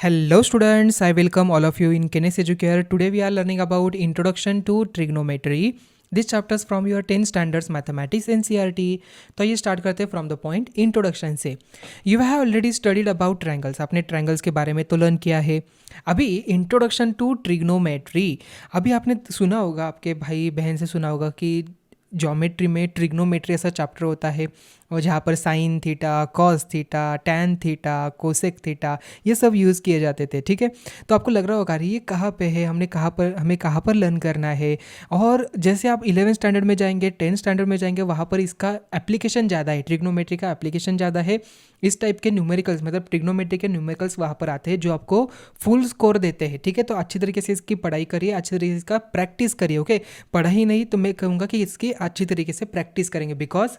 Hello students, I welcome all of you in Kenes Educare. Today we are learning about Introduction to Trigonometry. This chapter is from your 10 standards mathematics NCERT. तो ये start करते हैं from the point introduction से. You have already studied about triangles. आपने triangles के बारे में तो लर्न किया है. अभी इंट्रोडक्शन टू ट्रिग्नोमेट्री. अभी आपने सुना होगा, आपके भाई बहन से सुना होगा कि ज्योमेट्री में ट्रिग्नोमेट्री ऐसा चैप्टर होता है और जहाँ पर sine theta, cos theta, tan theta, cosec theta ये सब यूज़ किए जाते थे. ठीक है, तो आपको लग रहा होगा अरे ये कहाँ पे है, हमें कहाँ पर लर्न करना है. और जैसे आप 11 स्टैंडर्ड में जाएंगे, 10 स्टैंडर्ड में जाएंगे, वहाँ पर इसका एप्लीकेशन ज़्यादा है, ट्रिग्नोमेट्री का एप्लीकेशन ज़्यादा है. इस टाइप के न्यूमेरिकल्स, मतलब ट्रिग्नोमेट्री के न्यूमेरिकल्स वहाँ पर आते हैं जो आपको फुल स्कोर देते हैं. ठीक है, तो अच्छी तरीके से इसकी पढ़ाई करिए, अच्छी तरीके से इसका प्रैक्टिस करिए. ओके, पढ़ाई नहीं तो मैं कहूँगा कि इसकी अच्छी तरीके से प्रैक्टिस करेंगे, because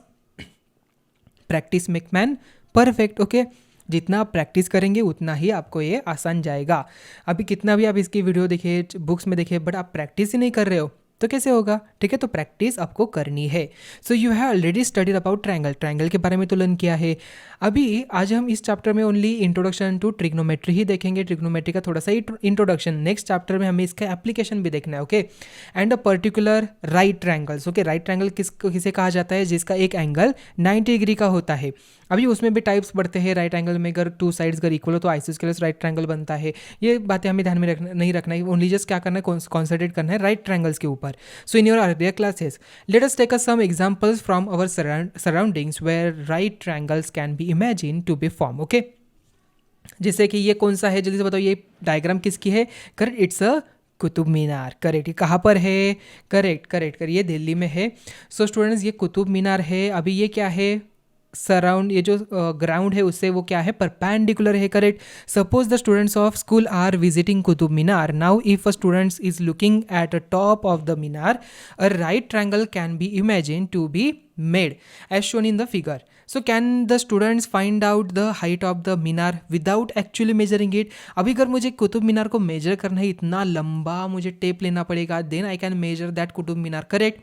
practice make man perfect. Okay, जितना आप प्रैक्टिस करेंगे उतना ही आपको ये आसान जाएगा. अभी कितना भी आप इसकी वीडियो देखिए, बुक्स में देखिए, बट आप प्रैक्टिस ही नहीं कर रहे हो तो कैसे होगा. ठीक है, तो प्रैक्टिस आपको करनी है. सो you have already studied about triangle के बारे में तो लर्न किया है. अभी आज हम इस चैप्टर में ओनली इंट्रोडक्शन टू ट्रिग्नोमेट्री ही देखेंगे. ट्रिग्नोमेट्री का थोड़ा सा ही इंट्रोडक्शन. नेक्स्ट चैप्टर में हमें इसका एप्लीकेशन भी देखना है. Okay, and a particular right triangles. Okay, right triangle किसे कहा जाता है? जिसका एक एंगल 90 डिग्री का होता है. अभी उसमें भी टाइप्स बढ़ते हैं. राइट एंगल में अगर टू साइड्स अगर इक्वल हो तो आइसोस्केलेस राइट ट्रायंगल बनता है. ये बातें हमें ध्यान में नहीं रखना है. ओनली जस्ट क्या करना है, कॉन्सेंट्रेट करना है राइट ट्रायंगल्स के ऊपर. So in your earlier classes let us take some examples from our surroundings where right triangles can be imagine to be form. Okay, जैसे कि ये कौन सा है, जल्दी से बताओ. ये डायग्राम किसकी है? Correct, it's a Qutub Minar. Correct, ये कहाँ पर है? करेक्ट, ये दिल्ली में है. सो स्टूडेंट्स, ये कुतुब मीनार है. अभी ये क्या है? सराउंड, ये जो ग्राउंड है उससे वो क्या है? परपेंडिकुलर है. Correct. Suppose the students of school are visiting Qutub Minar. Now if a students is looking at a top of the Minar, a right triangle can be imagine to be made as shown in the figure. So can the students find out the height of the Minar without actually measuring it? अभी अगर मुझे कुतुब मीनार को major करना है, इतना लंबा मुझे tape लेना पड़ेगा, then I can measure that Qutub Minar. Correct.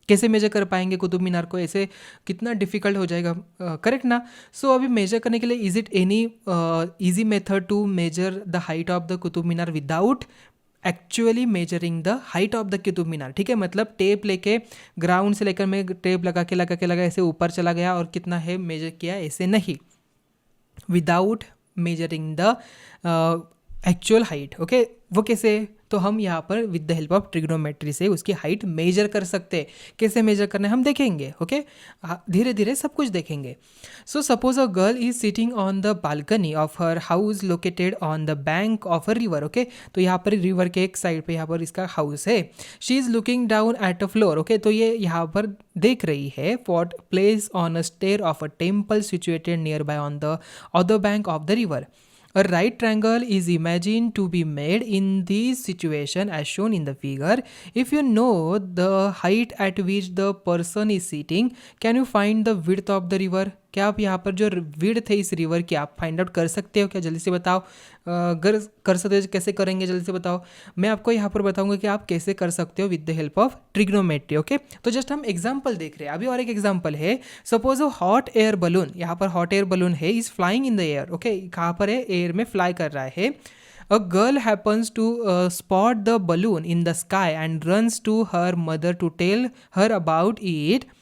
कैसे मेजर कर पाएंगे कुतुब मीनार को? ऐसे कितना डिफिकल्ट हो जाएगा. करेक्ट ना. सो अभी मेजर करने के लिए is it any easy method to measure the height of the Qutub Minar without actually measuring the height of the Qutub Minar? ठीक है, मतलब टेप लेके ग्राउंड से लेकर मैं टेप लगा ऐसे ऊपर चला गया और कितना है मेजर किया, ऐसे नहीं, without measuring the actual height. Okay, वो कैसे? तो हम यहाँ पर with the help of trigonometry से उसकी हाइट मेजर कर सकते हैं. कैसे मेजर करना है हम देखेंगे. ओके, धीरे धीरे सब कुछ देखेंगे. So suppose a girl is sitting on the balcony of her house located on the bank of a river. Okay, तो यहाँ पर रिवर के एक साइड पे यहाँ पर इसका हाउस है. She is looking down at a floor. Okay, तो ये यहाँ पर देख रही है what place on a stair of a temple situated near by on the other bank of the river. A right triangle is imagined to be made in this situation as shown in the figure. If you know the height at which the person is sitting, can you find the width of the river? क्या आप यहाँ पर जो width है इस river की आप find out कर सकते हो क्या? जल्दी से बताओ. अगर कर सकते हो कैसे करेंगे, जल्दी से बताओ. मैं आपको यहाँ पर बताऊंगा कि आप कैसे कर सकते हो with the help of trigonometry. Okay, तो जस्ट हम एग्जाम्पल देख रहे हैं. अभी और एक एग्जाम्पल है. Suppose a hot air balloon, यहाँ पर हॉट एयर बलून है, is flying in the air. Okay, कहाँ पर है? एयर में फ्लाई कर रहा है. A girl happens to spot the balloon in the sky and runs to her mother to tell her about it.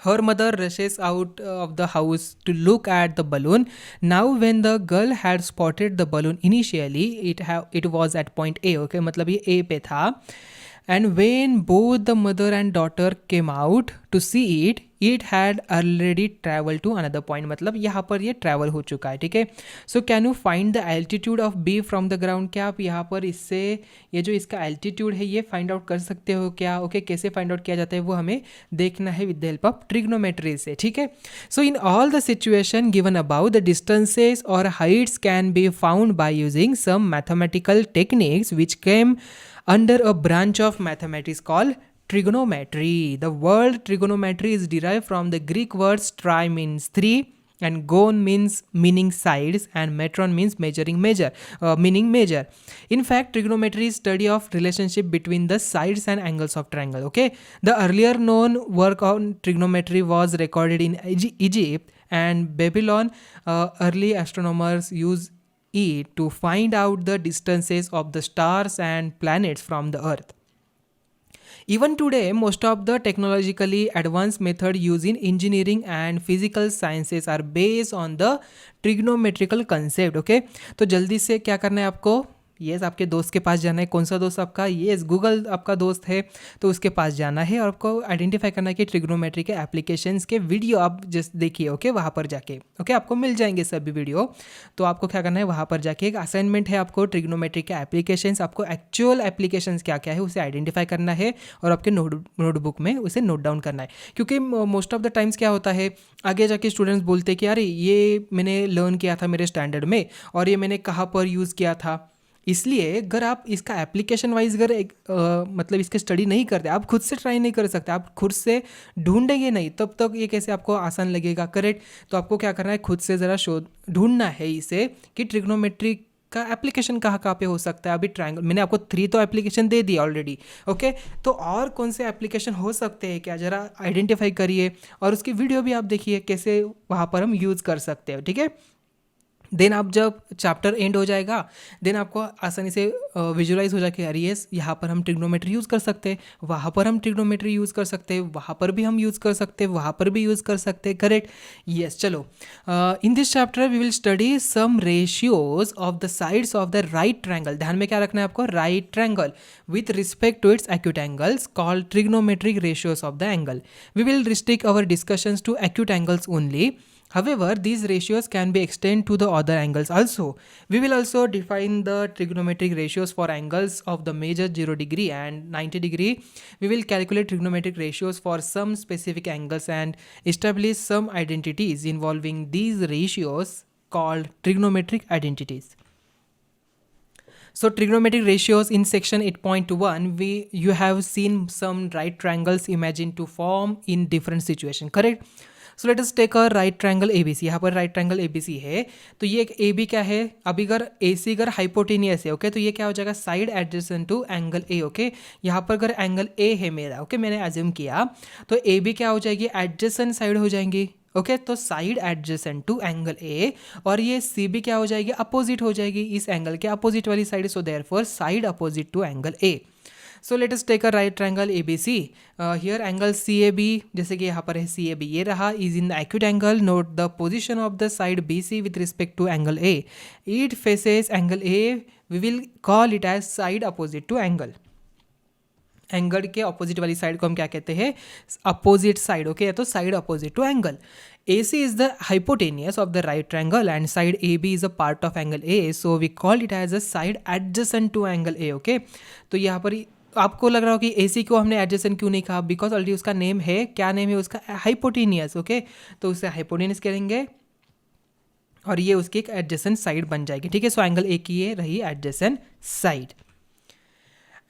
Her mother rushes out of the house to look at the balloon. Now when the girl had spotted the balloon initially, it was at point A. Okay, मतलब ये A पे था. And when both the mother and daughter came out to see it, it had already traveled to another point. मतलब यहाँ पर ये travel हो चुका है. ठीक है, so can you find the altitude of B from the ground? क्या आप यहाँ पर इससे ये जो इसका altitude है ये find out कर सकते हो क्या? ओके, कैसे find out किया जाता है वो हमें देखना है with the help of trigonometry से. ठीक है, so in all the situation given above, the distances or heights can be found by using some mathematical techniques which came under a branch of mathematics called trigonometry. The word trigonometry is derived from the Greek words tri means three and gon means meaning sides and metron means meaning measure. In fact, trigonometry is study of relationship between the sides and angles of triangle. Okay, the earlier known work on trigonometry was recorded in Egypt and Babylon. Early astronomers used it to find out the distances of the stars and planets from the earth. Even today, most of the technologically advanced method used in engineering and physical sciences are based on the trigonometrical concept. Okay, तो जल्दी से क्या करना है आपको, yes आपके दोस्त के पास जाना है. कौन सा दोस्त आपका, यस गूगल आपका दोस्त है, तो उसके पास जाना है और आपको आइडेंटिफाई करना है कि ट्रिग्नोमेट्री के एप्लीकेशंस के वीडियो आप जस्ट देखिए. ओके, वहाँ पर जाके ओके आपको मिल जाएंगे सभी वीडियो. तो आपको क्या करना है, वहाँ पर जाके एक असाइनमेंट है आपको ट्रिग्नोमेट्री के एप्लीकेशंस, आपको एक्चुअल एप्लीकेशंस क्या क्या है उसे आइडेंटिफाई करना है और आपके नोटबुक में उसे नोट डाउन करना है. क्योंकि मोस्ट ऑफ द टाइम्स क्या होता है, आगे जाके स्टूडेंट्स बोलते हैं कि अरे ये मैंने लर्न किया था मेरे स्टैंडर्ड में और ये मैंने कहाँ पर यूज़ किया था. इसलिए अगर आप इसका एप्लीकेशन वाइज अगर मतलब इसकी स्टडी नहीं करते, आप खुद से ट्राई नहीं कर सकते, आप खुद से ढूंढेंगे नहीं, तब तक ये कैसे आपको आसान लगेगा. करेक्ट. तो आपको क्या करना है, खुद से ज़रा शोध ढूंढना है इसे कि ट्रिग्नोमेट्री का एप्लीकेशन कहाँ कहाँ पे हो सकता है. अभी ट्रायंगल मैंने आपको 3 तो एप्लीकेशन दे दिया ऑलरेडी. ओके, तो और कौन से एप्लीकेशन हो सकते हैं क्या, ज़रा आइडेंटिफाई करिए और उसकी वीडियो भी आप देखिए कैसे वहाँ पर हम यूज़ कर सकते हैं. ठीक है. देन आप जब चैप्टर एंड हो जाएगा, देन आपको आसानी से विजुलाइज हो जाएगा, अरे यस यहाँ पर हम ट्रिग्नोमेट्री यूज़ कर सकते हैं, वहाँ पर हम ट्रिग्नोमेट्री यूज़ कर सकते हैं, वहाँ पर भी हम यूज़ कर सकते हैं, वहाँ पर भी यूज़ कर सकते हैं. करेक्ट. यस. चलो, in this chapter we will study some ratios of the sides of the right triangle. ध्यान में क्या रखना है आपको, right triangle with respect to its acute angles called trigonometric ratios of the angle. We will restrict our discussions to acute angles only. However, these ratios can be extended to the other angles also. We will also define the trigonometric ratios for angles of the major 0 degree and 90 degree. We will calculate trigonometric ratios for some specific angles and establish some identities involving these ratios called trigonometric identities. So trigonometric ratios in section 8.1, you have seen some right triangles imagined to form in different situations. Correct. So let us take a right triangle A B C. यहाँ पर right triangle A B C है, तो ये एक A B क्या है, अभी अगर ए सी अगर हाइपोटेनियस है, ओके, तो ये क्या हो जाएगा, side adjacent to angle A. Okay, यहाँ पर अगर एंगल ए है मेरा, ओके, मैंने एज्यूम किया, तो ए बी क्या हो जाएगी, एडजेसेंट साइड हो जाएंगी. ओके, तो side adjacent to angle A, और ये सी बी क्या हो जाएगी, अपोजिट हो जाएगी इस एंगल के अपोजिट वाली side. So therefore side opposite to angle A. So let us take a right triangle A B C. Here angle C A B, जैसे कि यहाँ पर है सी ए बी, ये रहा, is in the acute angle. Note the position of the side B C with respect to angle A. It faces angle A. We will call it as side opposite to angle. Angle के opposite वाली side को हम क्या कहते हैं, opposite side. Okay, तो side opposite to angle. AC is the hypotenuse of the right triangle and side AB is a part of angle A, so we call it as a side adjacent to angle A. Okay, तो यहाँ पर आपको लग रहा हो कि AC को हमने एडजेसेंट क्यों नहीं कहा, बिकॉज ऑलरेडी उसका नेम है, क्या नेम है उसका, हाइपोटेनियस. ओके, तो उसे हाइपोटेनियस करेंगे और ये उसकी एक एडजेसेंट साइड बन जाएगी. ठीक है, सो एंगल ए की ये रही adjacent side.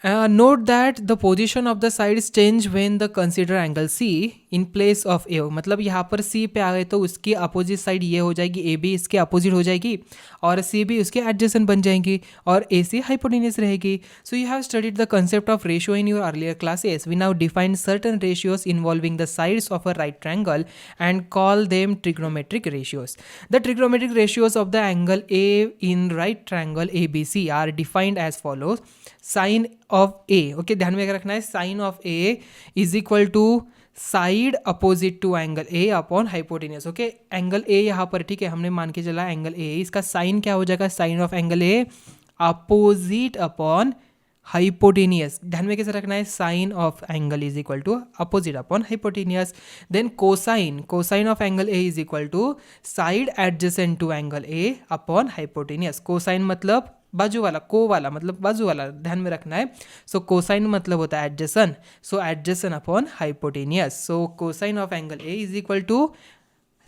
Note that the position of the sides change when the consider angle C in place of A. मतलब यहाँ पर सी पे आ गए तो उसकी अपोजिट साइड ये हो जाएगी, ए बी इसके अपोजिट हो जाएगी और सी बी उसके एडजेसेंट बन जाएंगी और ए सी हाइपोटेनियस रहेगी. So you have studied the concept of ratio in your earlier classes. We now define certain ratios involving the sides of a right triangle and call them trigonometric ratios. The trigonometric ratios of the angle A in right triangle A B C are defined as follows. Sine of A, okay, ध्यान में रखना है, sine of A is equal to side opposite to angle A upon hypotenuse. Okay, angle A यहाँ पर, ठीक है, हमने मान के चला एंगल ए, इसका साइन क्या हो जाएगा, sine of angle A opposite upon hypotenuse. ध्यान में कैसे रखना है, sine of angle is equal to opposite upon hypotenuse. Then cosine, cosine of angle A is equal to side adjacent to angle A upon hypotenuse. Cosine मतलब बाजू वाला, को वाला मतलब बाजू वाला, ध्यान में रखना है. सो कोसाइन मतलब होता है adjacent, so adjacent upon hypotenuse. So cosine of angle A is equal to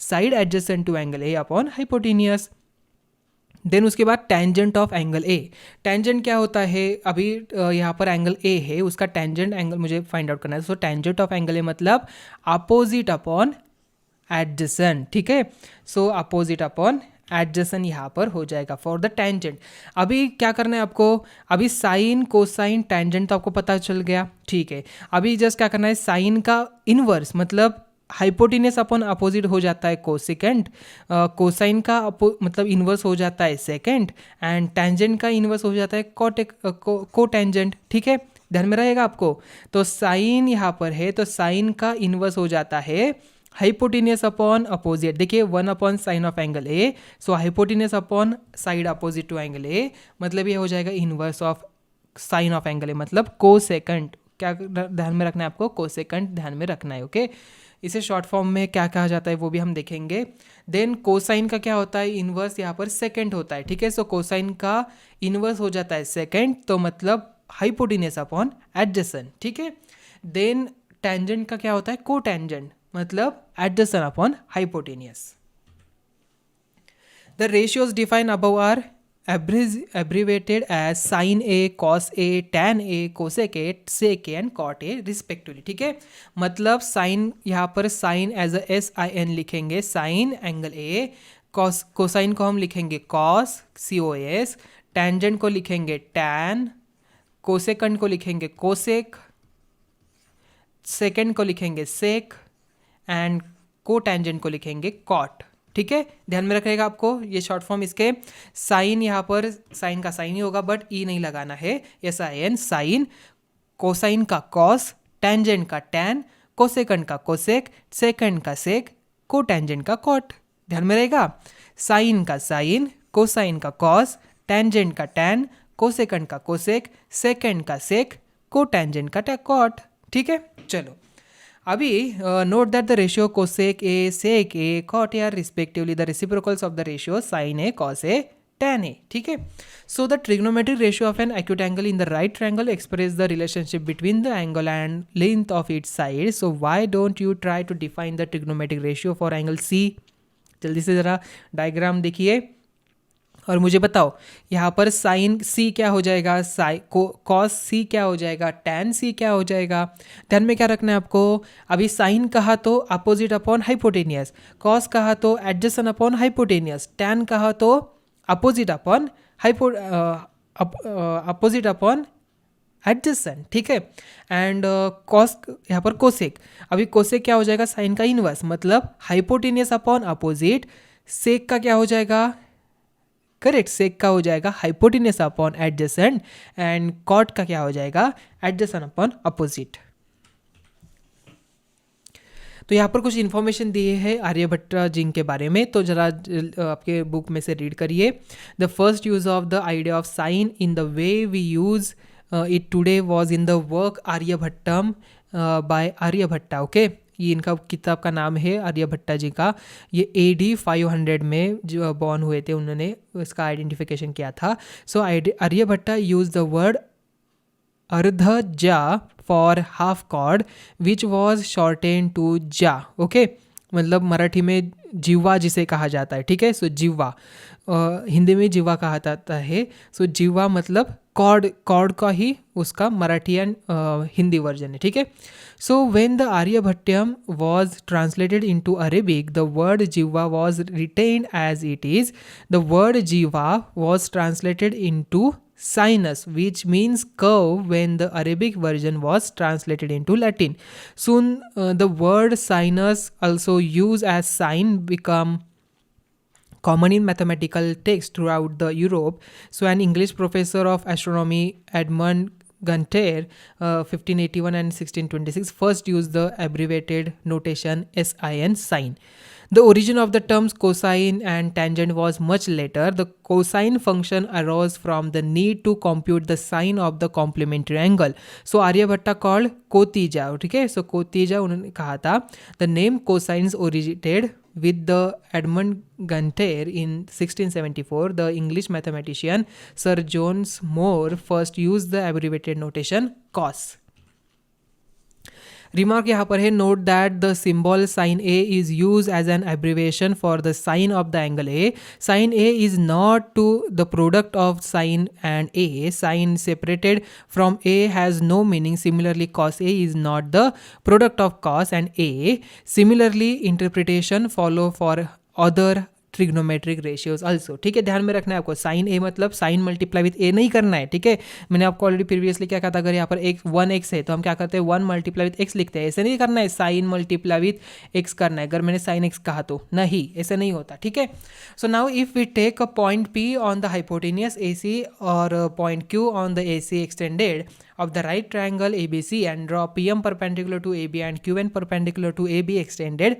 side adjacent to angle A upon hypotenuse. Then उसके बाद tangent of angle A. Tangent क्या होता है, अभी यहाँ पर एंगल ए है, उसका टेंजेंट एंगल मुझे फाइंड आउट करना है. So tangent of angle A मतलब अपोजिट अपॉन एडजेसेंट. ठीक है, सो अपोजिट अपॉन एडजेसेंट यहाँ पर हो जाएगा फॉर द टेंजेंट. अभी क्या करना है आपको, अभी साइन कोसाइन टेंजेंट तो आपको पता चल गया. ठीक है, अभी जस्ट क्या करना है, साइन का इनवर्स मतलब हाइपोटेनियस अपॉन अपोजिट हो जाता है कोसेकेंट, कोसाइन का मतलब इन्वर्स हो जाता है सेकेंड, एंड टेंजेंट का इन्वर्स हो जाता है को टेंजेंट। ठीक है, ध्यान में रहेगा आपको। तो साइन यहाँ पर है तो साइन का इन्वर्स हो जाता है हाइपोटेनियस अपॉन अपोजिट। देखिए 1 upon sine of angle A, so hypotenuse upon side opposite to angle A, मतलब ये हो जाएगा inverse of sine of angle A, मतलब कोसेकेंट। क्या ध्यान में रखना है आपको, कोसेकेंट ध्यान में रखना है। ओके, इसे शॉर्ट फॉर्म में क्या कहा जाता है वो भी हम देखेंगे। देन कोसाइन का क्या होता है, इन्वर्स यहाँ पर सेकेंड होता है। ठीक है, सो कोसाइन का इन्वर्स हो जाता है सेकेंड, तो मतलब हाइपोटेनियस अपॉन एडजेसेंट। ठीक है, देन टेंजेंट का क्या होता है, को टेंजेंट, मतलब adjacent upon hypotenuse. The ratios define above are abbreviated as sin A, cos A, tan A, cosec A, sec A and cot A respectively। ठीक है, मतलब साइन यहाँ पर साइन एज अ SIN लिखेंगे, sign angle A, cos cosine को हम लिखेंगे cos COS, tangent को लिखेंगे टैन, कोसेकंड को लिखेंगे कोसेक, सेकेंड को लिखेंगे सेक, एंड को टेंजेंट को लिखेंगे कॉट। ठीक है, ध्यान में रखिएगा आपको ये शॉर्ट फॉर्म इसके। साइन यहाँ पर साइन का साइन ही होगा बट ई नहीं लगाना है, SIN साइन, कोसाइन का कॉस, टेंजेंट का टैन, कोसेकंड का कोसेक, सेकंड का सेक, को टेंजेंट का कॉट। ध्यान में रहेगा, साइन का साइन, कोसाइन का कॉस, टेंजेंट का टैन, कोसेकंड का कोसेक, सेकंड का सेक, को टेंजेंट का कॉट। ठीक है, चलो अभी note that the ratio cosec A, sec A, cot A are respectively the reciprocals of the ratio sine A, cos A, tan A. ठीक है, so the trigonometric ratio of an acute angle in the right triangle express the relationship between the angle and length of its side. So why don't you try to define the trigonometric ratio for angle C. जल्दी से ज़रा diagram देखिए और मुझे बताओ यहाँ पर sign सी क्या हो जाएगा, कॉस सी क्या हो जाएगा, टैन सी क्या हो जाएगा। ध्यान में क्या रखना है आपको, अभी साइन कहा तो अपोजिट अपॉन हाइपोटेनियस, कॉस कहा तो एडजेसेंट अपॉन हाइपोटेनियस, टैन कहा तो opposite upon opposite upon adjacent. ठीक है, एंड कॉस यहाँ पर कोसेक, अभी कोसेक क्या हो जाएगा, साइन का इनवर्स, मतलब हाइपोटेनियस अपॉन अपोजिट। सेक का क्या हो जाएगा, करेक्ट, सेक का हो जाएगा hypotenuse upon adjacent, and cot का क्या हो जाएगा, एडजेसेंट अपॉन अपोजिट। तो यहाँ पर कुछ इन्फॉर्मेशन दी है आर्यभट्ट जी के बारे में, तो जरा आपके बुक में से रीड करिए। The first use of the idea of sine in the way we use it today was in the work Aryabhatiyam by Aryabhatta. Okay, ये इनका किताब का नाम है आर्यभट्टा जी का। ये AD 500 में जो बॉर्न हुए थे, उन्होंने इसका आइडेंटिफिकेशन किया था। So Aryabhatta use the word ardhajya for half chord which was shorten to jya. Okay, मतलब मराठी में जिव्वा जिसे कहा जाता है। ठीक है, सो जिव्वा हिंदी में जिव्वा कहा जाता है। सो जिव्वा मतलब कॉर्ड का ही उसका मराठी एंड हिंदी वर्जन है। ठीक है, so when the Aryabhatiyam was translated into Arabic the word jiva was retained as it is. The word jiva was translated into sinus which means curve when the Arabic version was translated into Latin. Soon the word sinus, also used as sine, become common in mathematical texts throughout the Europe. So an English professor of astronomy, Edmund Gunter, 1581 and 1626, first used the abbreviated notation SIN, sine. The origin of the terms cosine and tangent was much later. The cosine function arose from the need to compute the sine of the complementary angle. So Aryabhatta called Kotija. ठीक है, so Kotija उन्होंने कहा था. The name cosines originated with the Edmund Gunter in 1674. The English mathematician Sir John Moore first used the abbreviated notation cos. Remark यहाँ पर है, note that the symbol sine A is use as an abbreviation for the sine of the angle A. Sine A is not to the product of sine and A. Sine separated from A has no meaning. Similarly cos A is not the product of cos and A. Similarly interpretation follow for other trigonometric ratios also, ठीक है, ध्यान में रखना है आपको। Sign ए मतलब sign multiply with ए नहीं करना है, ठीक है। मैंने आपको ऑलरेडी प्रीवियसली क्या कहा था, अगर यहाँ पर एक 1x है तो हम क्या करते हैं 1 मल्टीप्लाई विथ एक्स लिखते हैं, ऐसे नहीं करना है साइन मल्टीप्लाई विथ एक्स करना है। अगर मैंने साइन एक्स कहा तो नहीं, ऐसे नहीं होता, ठीक है। So now if we take a point P on the hypotenuse AC और point Q on the AC extended of the right triangle ABC and draw PM perpendicular to AB and QN perpendicular to AB extended,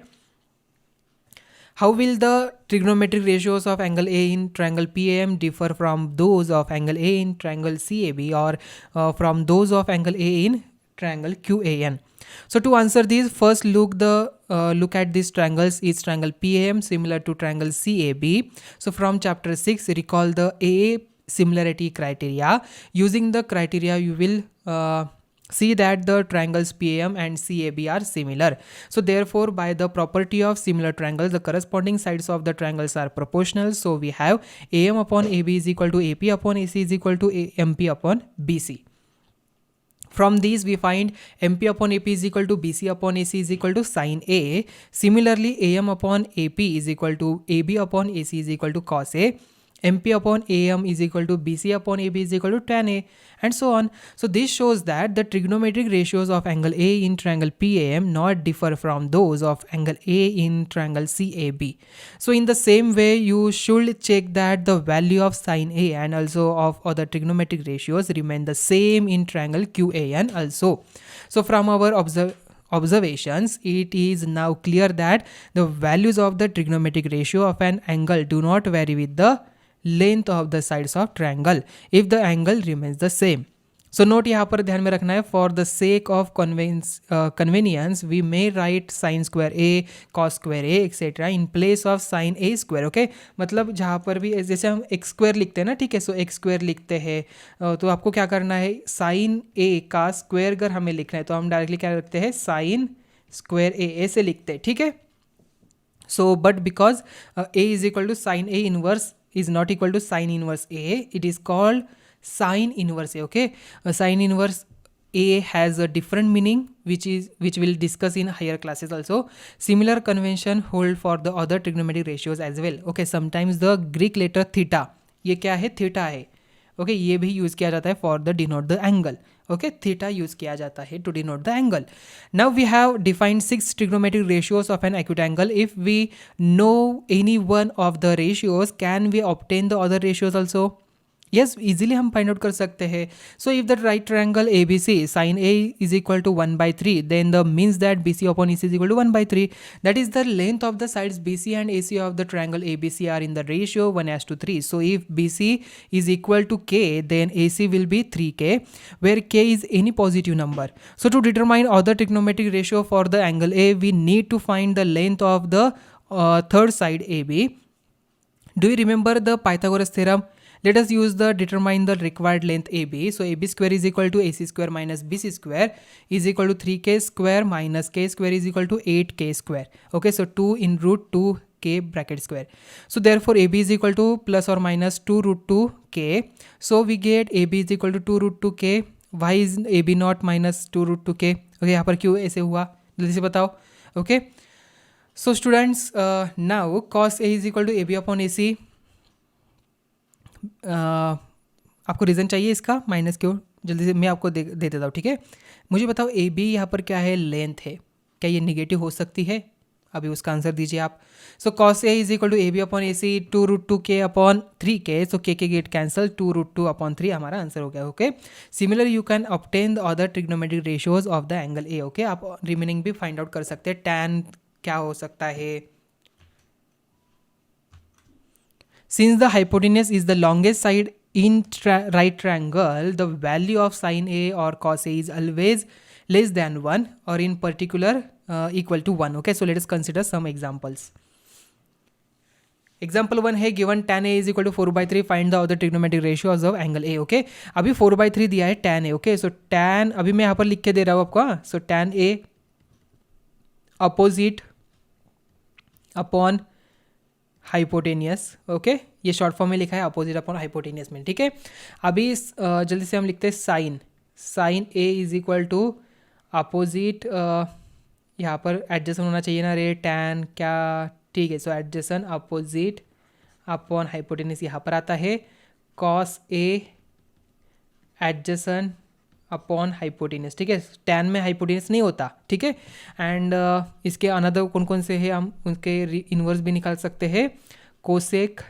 how will the trigonometric ratios of angle A in triangle PAM differ from those of angle A in triangle CAB or from those of angle A in triangle QAN? So to answer these, first look at these triangles. Each triangle PAM similar to triangle CAB. So from chapter 6, recall the AA similarity criteria. Using the criteria, you will see that the triangles PAM and CAB are similar. So therefore, by the property of similar triangles, the corresponding sides of the triangles are proportional. So we have AM upon AB is equal to AP upon AC is equal to MP upon BC. From these we find MP upon AP is equal to BC upon AC is equal to sin A. Similarly, AM upon AP is equal to AB upon AC is equal to cos A. MP upon AM is equal to BC upon AB is equal to tan A, and so on. So this shows that the trigonometric ratios of angle A in triangle PAM not differ from those of angle A in triangle CAB. So in the same way, you should check that the value of sin A and also of other trigonometric ratios remain the same in triangle QAN also. So from our observations, it is now clear that the values of the trigonometric ratio of an angle do not vary with the length of the sides of triangle if the angle remains the same. So note यहाँ पर ध्यान में रखना है, for the sake of convenience we may write sin square A, cos square A etc. in place of sin A square. Okay, मतलब जहाँ पर भी जैसे हम x square लिखते हैं ना, ठीक है, सो x square लिखते हैं तो आपको क्या करना है, sin A का स्क्वायर अगर हमें लिखना है तो हम डायरेक्टली क्या लिखते हैं sin square A ऐसे लिखते हैं, ठीक है। So but because A is equal to sin A inverse is not equal to sin inverse A, it is called sin inverse A. Okay, sin inverse A has a different meaning which we'll discuss in higher classes also. Similar convention hold for the other trigonometric ratios as well. Okay, sometimes the Greek letter theta, ये क्या है, theta है, okay, ये भी use किया जाता है for the denote the angle. Okay, theta use किया जाता है to denote the angle. Now we have defined 6 trigonometric ratios of an acute angle. If we know any one of the ratios, can we obtain the other ratios also? Yes, easily हम find out कर सकते हैं। So if the right triangle ABC sin A is equal to 1/3, then the means that BC upon EC is equal to 1/3. That is the length of the sides BC and AC of the triangle ABC are in the ratio 1:3. So if BC is equal to K, then AC will be 3K, where K is any positive number. So to determine other trigonometric ratio for the angle A, we need to find the length of the third side AB. Do you remember the Pythagoras theorem? Let us use the determine the required length AB. So AB square is equal to AC square minus BC square is equal to 3K square minus K square is equal to 8K square. Okay, so 2 in root 2K bracket square. So therefore AB is equal to plus or minus 2 root 2K. So we get AB is equal to 2 root 2K. Why is AB not minus 2 root 2K? Okay, यहाँ पर क्यों ऐसे हुआ, जल्दी से बताओ। Okay, so students, now cos A is equal to AB upon AC. आपको reason चाहिए इसका माइनस क्यों, जल्दी से मैं आपको दे देता हूँ, ठीक है। मुझे बताओ ए बी यहाँ पर क्या है, लेंथ है, क्या ये निगेटिव हो सकती है? अभी उसका आंसर दीजिए आप। So cos A is equal to A B upon A C 2 root 2K upon 3K. So K get cancel, 2 root 2 upon 3 हमारा आंसर हो गया। Okay, similar you can obtain the other trigonometric ratios of the angle A. Okay, आप remaining भी find out कर सकते हैं। Tan क्या हो सकता है, since the hypotenuse is the longest side in right triangle, the value of sin A or cos A is always less than 1 or in particular equal to 1. Okay, so let us consider some examples. Example 1 है, given tan A is equal to 4/3, find the other trigonometric ratios of angle A. Okay, अभी 4/3 दिया है tan A. Okay, so tan अभी मैं यहाँ पर लिख के दे रहा हूँ आपको। so tan A opposite upon hypotenuse. Okay, ये शॉर्ट फॉर्म में लिखा है अपोजिट अपॉन हाइपोटेनियस में, ठीक है। अभी जल्दी से हम लिखते हैं sine A is equal to opposite, यहाँ पर एडजस्ट होना चाहिए ना रे, टैन क्या ठीक है। सो एडजेसेंट अपोजिट अपॉन हाइपोटेन्यूज यहाँ पर आता है cos A adjacent upon hypotenuse, ठीक है। टैन में हाइपोटेन्यूज नहीं होता, ठीक है। एंड इसके अनदर कौन कौन से हैं, हम उनके इनवर्स भी निकाल सकते हैं। Cosec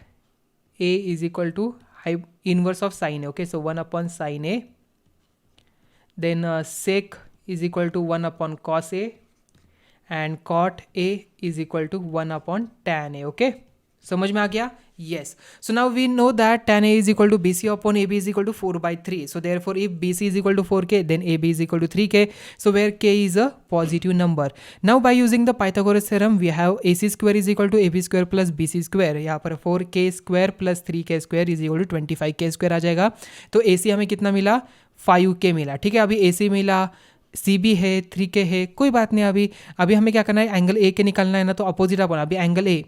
A is equal to inverse of sine A, okay. So 1 upon sine A, then sec is equal to 1 upon cos A, and cot A is equal to 1 upon tan A, okay. समझ में आ गया? yes. So now we know that tan a is equal to bc upon ab is equal to 4/3. So therefore if bc is equal to 4k, then ab is equal to 3k, so where k is a positive number. Now by using the Pythagoras theorem we have ac square is equal to ab square plus bc square. यहाँ पर 4k square plus 3k square is equal to 25k square आ जाएगा। तो ac हमें कितना मिला? 5k मिला, ठीक है। अभी ac मिला, CB है, 3k है, कोई बात नहीं। अभी हमें क्या करना है, एंगल ए के निकालना है ना, तो अपोजिट अपॉन, अभी angle A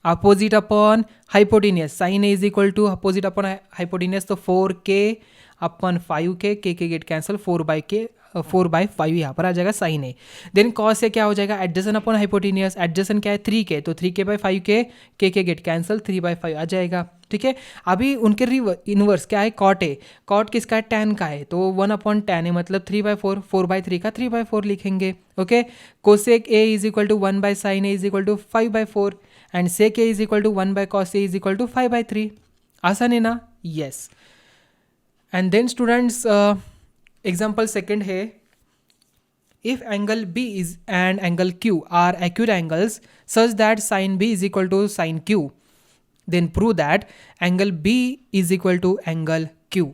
opposite upon hypotenuse, sine A is equal to opposite upon hypotenuse, तो 4k अपॉन 5k, के गेट कैंसिल, 4/5 यहाँ पर आ जाएगा साइन ए। देन कॉस से क्या हो जाएगा, एडजेसेंट अपॉन हाइपोटेनियस, एडजेसेंट क्या है 3k, तो 3k/5k, के गेट कैंसिल, 3/5 आ जाएगा, ठीक है। अभी उनके इनवर्स क्या है, कॉट ए, कॉट किसका है, टैन का है, तो 1 अपॉन टैन ए मतलब 3/4, 4/3 का 3/4 लिखेंगे, okay. Cosec A is equal to 1/साइन A is equal to 5/4, and sec A is equal to 1/कॉस ए इज इक्वल टू 5/3। आसान है ना? Yes. And then students example second है, if angle B is and angle Q are acute angles such that sin B is equal to sin Q, then prove that angle B is equal to angle Q.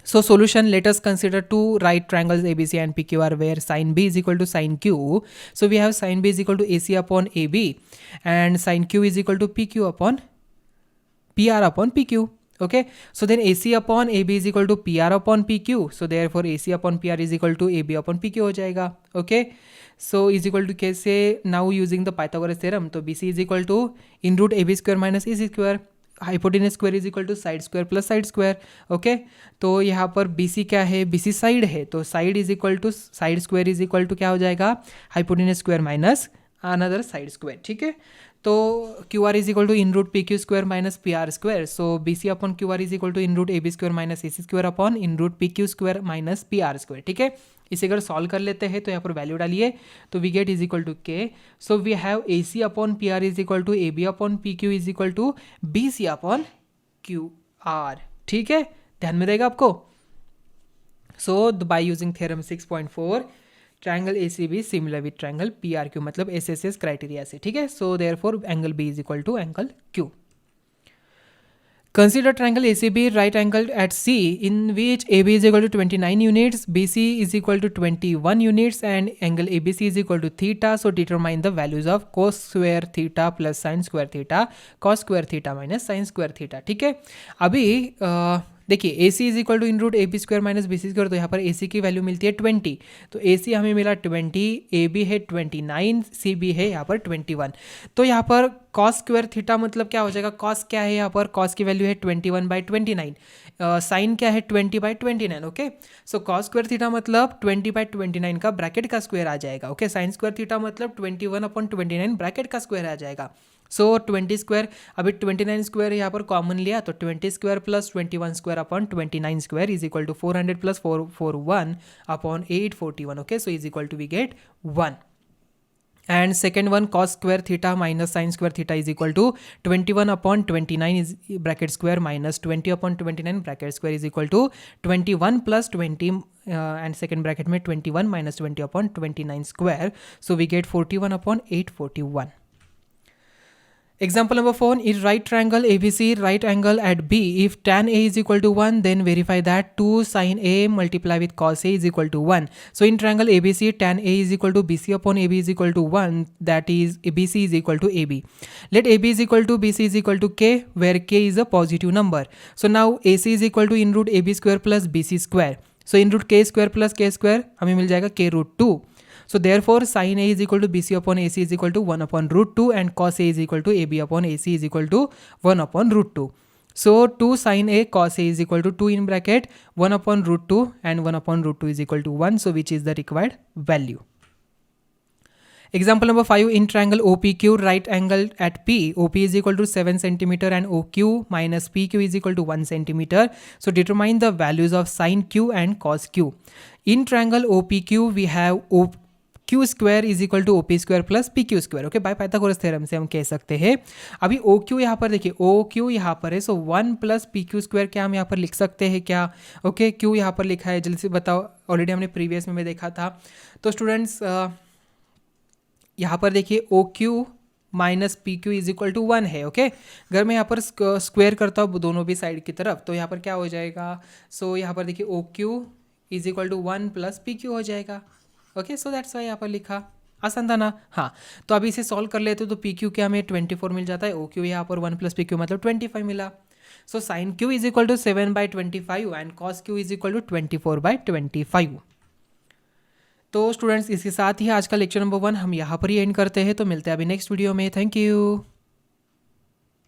So solution, let us consider two right triangles ABC and PQR where sin B is equal to sin Q. So we have sin B is equal to AC upon AB and sin Q is equal to PQ upon PR upon PQ. Okay, so then AC upon AB is equal to PR upon PQ. So therefore AC upon PR is equal to AB upon PQ हो जाएगा, okay. So is equal to कैसे, now using the Pythagoras theorem, तो BC is equal to in root AB square minus AC square, hypotenuse square is equal to side square plus side square, okay. तो यहाँ पर BC क्या है, BC side है, तो side is equal to side square is equal to क्या हो जाएगा, hypotenuse square minus another side square, ठीक है। तो Q R is equal to in root P Q square minus P R square, so B C upon Q R is equal to in root A B square minus A C square upon in root P Q square minus P R square, ठीक है। इसे अगर solve कर लेते हैं तो यहाँ पर वैल्यू डालिए, तो we get is equal to K. So we have A C upon P R is equal to A B upon P Q is equal to B C upon Q R, ठीक है, ध्यान में रहेगा आपको। So by using theorem 6.4 triangle ACB similar with triangle PRQ, मतलब SSS criteria से, ठीक है। So therefore angle B is equal to angle Q। Consider triangle ACB right angled at C in which AB is equal to 29 units, BC is equal to 21 units and angle ABC is equal to theta. So determine the values of cos square theta plus sin square theta, cos square theta minus sin square theta, ठीक है। अभी देखिए AC is equal to in root A B square minus B C square, तो यहाँ पर AC की value मिलती है 20, तो AC हमें मिला 20, AB है 29, CB है यहाँ पर 21। तो यहाँ पर cos स्क्वायर थीटा मतलब क्या हो जाएगा, cos क्या है यहाँ पर, cos की वैल्यू है 21/29, साइन क्या है 20/29, ओके। सो cos स्क्वायर थीटा मतलब 20/29 का ब्रैकेट का स्क्वायर आ जाएगा, ओके। साइन स्क्वायर थीटा मतलब 21/29 ब्रैकेट का स्क्वायर आ जाएगा। सो 20 स्क्वायर, अभी 29 स्क्वायर यहाँ पर कॉमन लिया, तो 20 square plus 21 square upon 29 square is equal to 400 plus 441 upon 841, okay. So is equal to we get 1। And second one cos square theta minus sine square theta is equal to 21/29 is bracket square minus 20/29 bracket square is equal to 21 plus 20 and second bracket में 21 minus 20/29 square, so we get 41/841। Example number 4, in right triangle ABC, right angle at B, if tan A is equal to 1, then verify that 2 sin A multiply with cos A is equal to 1. So in triangle ABC, tan A is equal to BC upon AB is equal to 1, that is BC is equal to AB. Let AB is equal to BC is equal to K, where K is a positive number. So now AC is equal to in root AB square plus BC square. So in root K square plus K square हमें मिल जाएगा K root 2. So therefore sin A is equal to BC upon AC is equal to 1 upon root 2 and cos A is equal to AB upon AC is equal to 1 upon root 2. So 2 sin A cos A is equal to 2 in bracket 1 upon root 2 and 1 upon root 2 is equal to 1. So which is the required value. Example number 5, in triangle OPQ, right angle at P, OP is equal to 7 centimeter and OQ minus PQ is equal to 1 centimeter. So determine the values of sin Q and cos Q. In triangle OPQ, we have OQ square is equal to OP square plus PQ square. Okay, by Pythagoras theorem से हम कह सकते हैं. अभी OQ यहाँ पर देखिए, OQ यहाँ पर है, सो 1 प्लस PQ स्क्वायर क्या हम यहाँ पर लिख सकते हैं क्या? ओके, Q यहाँ पर लिखा है, जल्दी से बताओ. ऑलरेडी हमने प्रीवियस में देखा था. तो स्टूडेंट्स यहाँ पर देखिए OQ minus PQ is equal to 1 है. ओके, अगर मैं यहाँ पर स्क्वायर करता हूँ दोनों भी साइड की तरफ, तो यहाँ पर क्या हो जाएगा? सो यहाँ पर देखिए OQ is equal to 1 plus PQ हो जाएगा. ओके, सो दैट्स वाई यहाँ पर लिखा. आसान था ना? हाँ, तो अभी इसे सॉल्व कर लेते तो PQ क्या हमें 24 मिल जाता है, OQ यहाँ पर 1 प्लस PQ मतलब 25 मिला. So sine Q is equal to 7/25 and cos Q is equal to 24/25. तो स्टूडेंट्स, इसके साथ ही आज का लेक्चर नंबर 1 हम यहाँ पर ही एंड करते हैं. तो मिलते हैं अभी नेक्स्ट वीडियो में. Thank you.